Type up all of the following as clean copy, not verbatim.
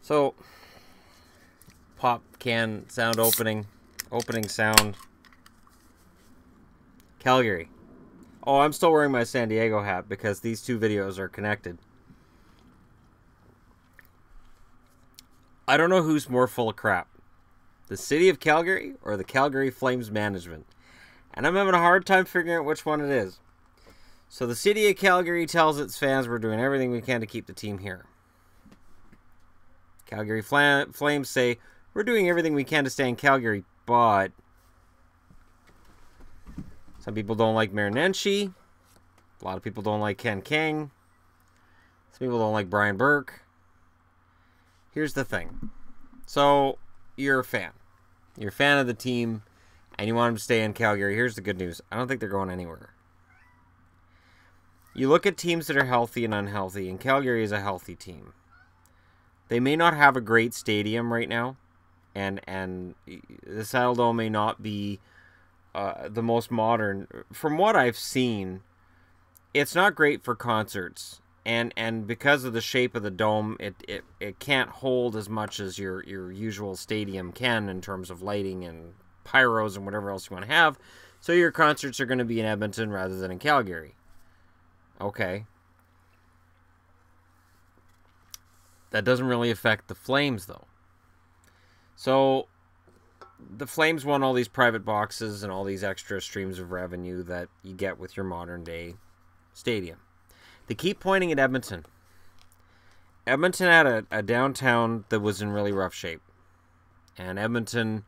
So, pop can sound opening sound. Calgary. Oh, I'm still wearing my San Diego hat because these two videos are connected. I don't know who's more full of crap. The city of Calgary or the Calgary Flames management. And I'm having a hard time figuring out which one it is. So the city of Calgary tells its fans we're doing everything we can to keep the team here. Calgary Flames say we're doing everything we can to stay in Calgary, but some people don't like Mayor Nenshi. A lot of people don't like Ken King. Some people don't like Brian Burke. Here's the thing. So, you're a fan. You're a fan of the team, and you want them to stay in Calgary. Here's the good news. I don't think they're going anywhere. You look at teams that are healthy and unhealthy, and Calgary is a healthy team. They may not have a great stadium right now, and the Saddledome may not be the most modern. From what I've seen, it's not great for concerts. And because of the shape of the dome, it can't hold as much as your usual stadium can in terms of lighting and pyros and whatever else you want to have. So your concerts are going to be in Edmonton rather than in Calgary. Okay. That doesn't really affect the Flames, though. So the Flames want all these private boxes and all these extra streams of revenue that you get with your modern-day stadium. They keep pointing at Edmonton. Edmonton had a downtown that was in really rough shape. And Edmonton,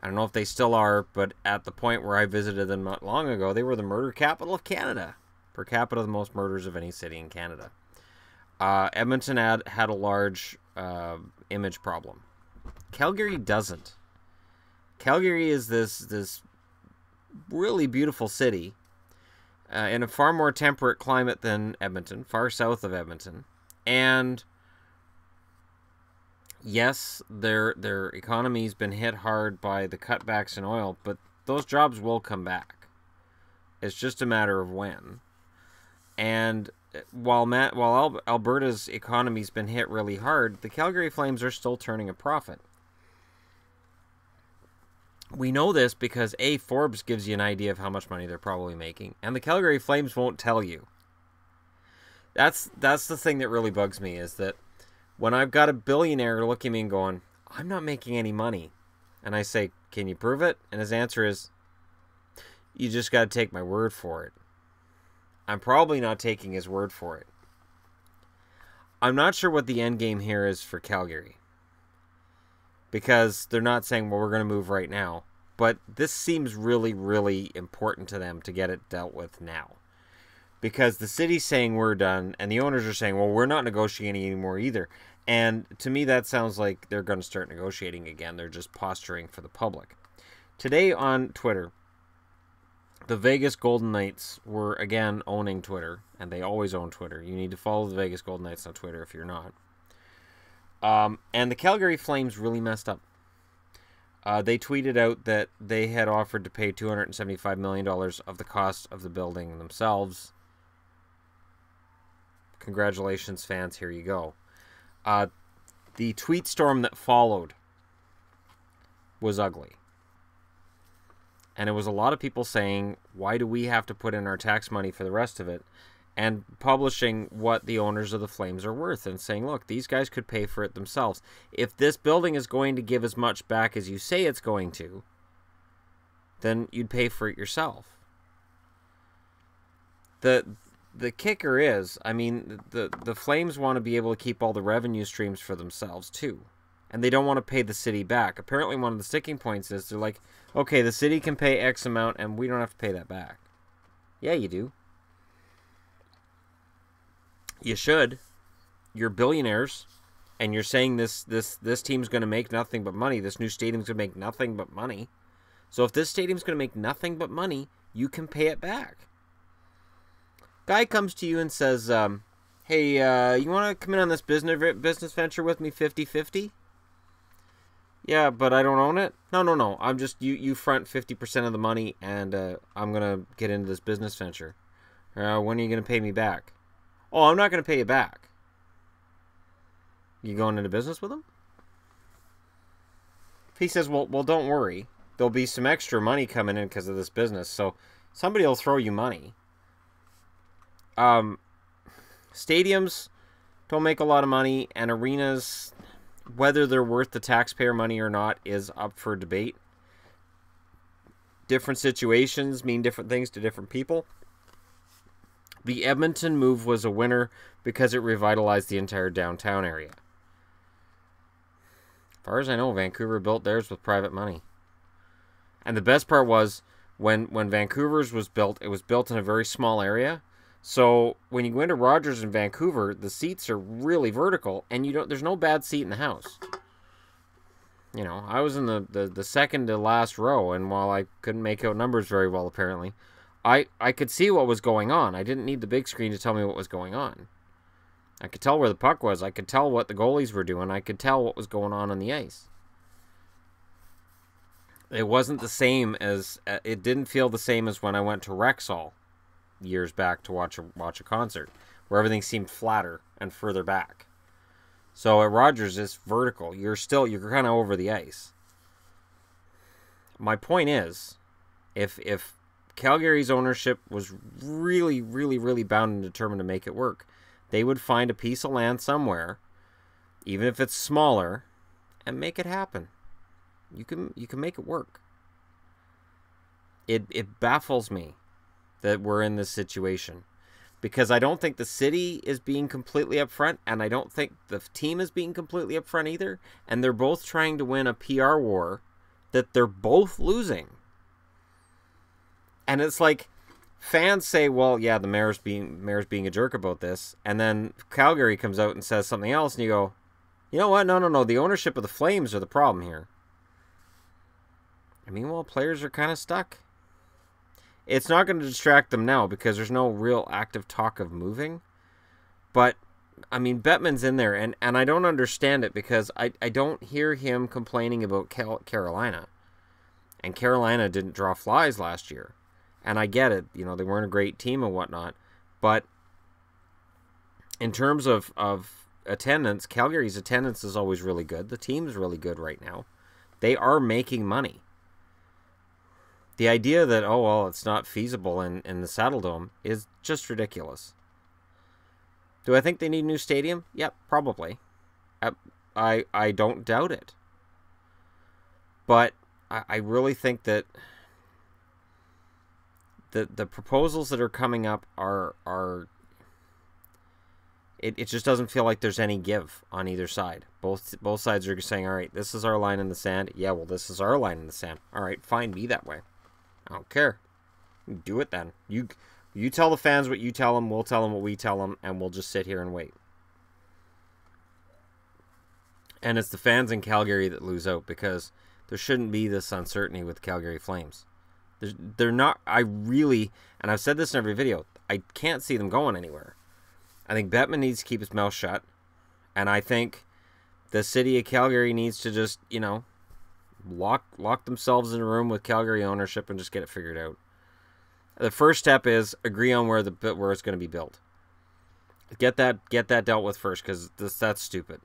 I don't know if they still are, but at the point where I visited them not long ago, they were the murder capital of Canada. Per capita, the most murders of any city in Canada. Edmonton had a large image problem. Calgary doesn't. Calgary is this really beautiful city in a far more temperate climate than Edmonton, far south of Edmonton. And yes, their economy's been hit hard by the cutbacks in oil, but those jobs will come back. It's just a matter of when. And while Alberta's economy's been hit really hard, the Calgary Flames are still turning a profit. We know this because Forbes gives you an idea of how much money they're probably making, and the Calgary Flames won't tell you. That's the thing that really bugs me, is that when I've got a billionaire looking at me and going, I'm not making any money, and I say, can you prove it? And his answer is, you just got to take my word for it. I'm probably not taking his word for it. I'm not sure what the end game here is for Calgary. Because they're not saying, well, we're going to move right now. But this seems really, really important to them to get it dealt with now. Because the city's saying we're done, and the owners are saying, well, we're not negotiating anymore either. And to me, that sounds like they're going to start negotiating again. They're just posturing for the public. Today on Twitter, the Vegas Golden Knights were again owning Twitter, and they always own Twitter. You need to follow the Vegas Golden Knights on Twitter if you're not. And the Calgary Flames really messed up. They tweeted out that they had offered to pay $275 million of the cost of the building themselves. Congratulations, fans. Here you go. The tweet storm that followed was ugly. And it was a lot of people saying, why do we have to put in our tax money for the rest of it? And publishing what the owners of the Flames are worth and saying, look, these guys could pay for it themselves. If this building is going to give as much back as you say it's going to, then you'd pay for it yourself. The kicker is, I mean, the Flames want to be able to keep all the revenue streams for themselves too. And they don't want to pay the city back. Apparently one of the sticking points is they're like, okay, the city can pay X amount and we don't have to pay that back. Yeah, you do. You should. You're billionaires, and you're saying this team's going to make nothing but money. This new stadium's going to make nothing but money. So if this stadium's going to make nothing but money, you can pay it back. Guy comes to you and says, hey, you want to come in on this business venture with me 50-50? Yeah, but I don't own it? No. I'm just, you front 50% of the money, and I'm going to get into this business venture. When are you going to pay me back? Oh, I'm not going to pay you back. You going into business with him? He says, well, don't worry. There'll be some extra money coming in because of this business, so somebody will throw you money. Stadiums don't make a lot of money, and arenas, whether they're worth the taxpayer money or not, is up for debate. Different situations mean different things to different people. The Edmonton move was a winner because it revitalized the entire downtown area. As far as I know, Vancouver built theirs with private money. And the best part was, when Vancouver's was built, it was built in a very small area. So when you go into Rogers in Vancouver, the seats are really vertical, and there's no bad seat in the house. You know, I was in the second to last row, and while I couldn't make out numbers very well, apparently, I could see what was going on. I didn't need the big screen to tell me what was going on. I could tell where the puck was. I could tell what the goalies were doing. I could tell what was going on the ice. It wasn't the same as... It didn't feel the same as when I went to Rexall years back to watch a concert, where everything seemed flatter and further back. So at Rogers, it's vertical. You're kind of over the ice. My point is, if Calgary's ownership was really, really, really bound and determined to make it work, they would find a piece of land somewhere, even if it's smaller, and make it happen. You can make it work. It baffles me that we're in this situation, because I don't think the city is being completely upfront, and I don't think the team is being completely upfront either, and they're both trying to win a PR war that they're both losing. And it's like, fans say, well, yeah, the mayor's being a jerk about this, and then Calgary comes out and says something else, and you go, you know what, no, the ownership of the Flames are the problem here. I mean, well, players are kind of stuck. It's not going to distract them now because there's no real active talk of moving. But, I mean, Bettman's in there, and I don't understand it because I don't hear him complaining about Carolina. And Carolina didn't draw flies last year. And I get it, you know, they weren't a great team and whatnot. But in terms of attendance, Calgary's attendance is always really good. The team's really good right now. They are making money. The idea that, oh, well, it's not feasible in the Saddle Dome is just ridiculous. Do I think they need a new stadium? Yep, probably. I don't doubt it. But I really think that the proposals that are coming up are it just doesn't feel like there's any give on either side. Both sides are saying, all right, this is our line in the sand. Yeah, well, this is our line in the sand. All right, fine, be that way. I don't care. Do it then. You tell the fans what you tell them, we'll tell them what we tell them, and we'll just sit here and wait. And it's the fans in Calgary that lose out, because there shouldn't be this uncertainty with Calgary Flames. They're not... I really... And I've said this in every video. I can't see them going anywhere. I think Bettman needs to keep his mouth shut. And I think the city of Calgary needs to just, you know, lock themselves in a room with Calgary ownership and just get it figured out. The first step is agree on where it's going to be built. Get that dealt with first, because that's stupid.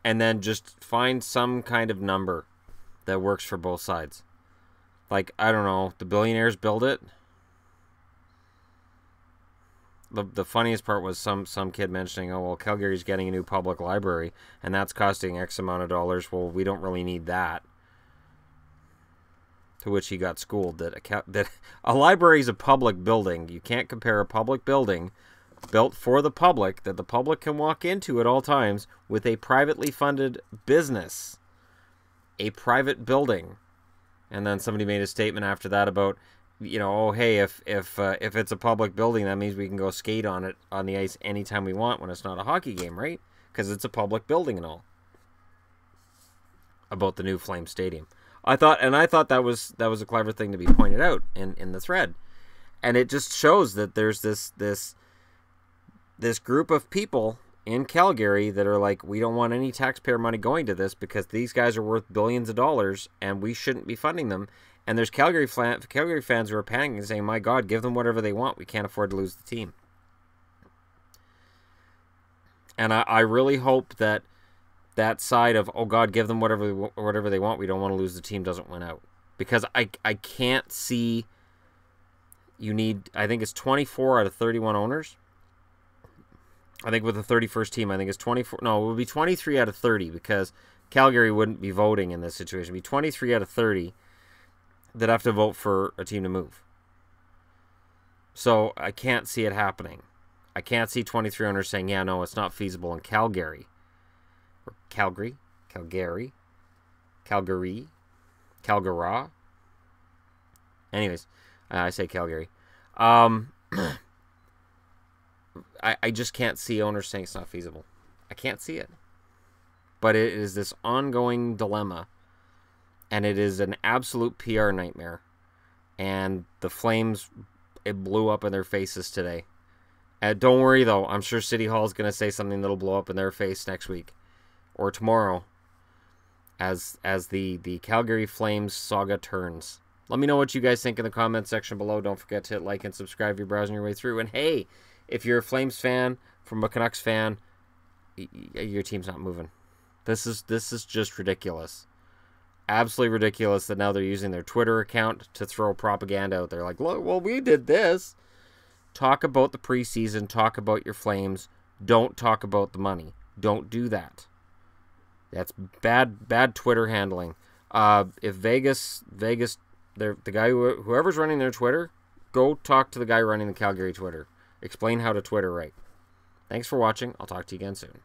And then just find some kind of number that works for both sides. Like, I don't know, the billionaires build it. The funniest part was some kid mentioning, oh, well, Calgary's getting a new public library, and that's costing X amount of dollars. Well, we don't really need that. To which he got schooled that a library is a public building. You can't compare a public building built for the public that the public can walk into at all times with a privately funded business. A private building. And then somebody made a statement after that about, you know, oh, hey, if it's a public building, that means we can go skate on it on the ice anytime we want when it's not a hockey game, right? Because it's a public building and all. About the new Flame Stadium. I thought that was a clever thing to be pointed out in the thread. And it just shows that there's this group of people in Calgary that are like, we don't want any taxpayer money going to this because these guys are worth billions of dollars and we shouldn't be funding them. And there's Calgary fans who are panicking and saying, my God, give them whatever they want. We can't afford to lose the team. And I really hope that that side of, oh God, give them whatever they want. We don't want to lose. The team doesn't win out. Because I can't see, I think it's 24 out of 31 owners. I think with the 31st team, I think it's 24. No, it would be 23 out of 30 because Calgary wouldn't be voting in this situation. It would be 23 out of 30 that have to vote for a team to move. So I can't see it happening. I can't see 23 owners saying, yeah, no, it's not feasible in Calgary. Or Calgary. Anyways, I say Calgary. I just can't see owners saying it's not feasible. I can't see it. But it is this ongoing dilemma. And it is an absolute PR nightmare. And the Flames, it blew up in their faces today. Don't worry, though. I'm sure City Hall is going to say something that'll blow up in their face next week. Or tomorrow. As the Calgary Flames saga turns. Let me know what you guys think in the comment section below. Don't forget to hit like and subscribe if you're browsing your way through. And hey, if you're a Flames fan from a Canucks fan, your team's not moving. This is just ridiculous. Absolutely ridiculous that now they're using their Twitter account to throw propaganda out there. Like, look, well, we did this. Talk about the preseason. Talk about your Flames. Don't talk about the money. Don't do that. That's bad Twitter handling. If Vegas, the guy whoever's running their Twitter, go talk to the guy running the Calgary Twitter. Explain how to Twitter right. Thanks for watching. I'll talk to you again soon.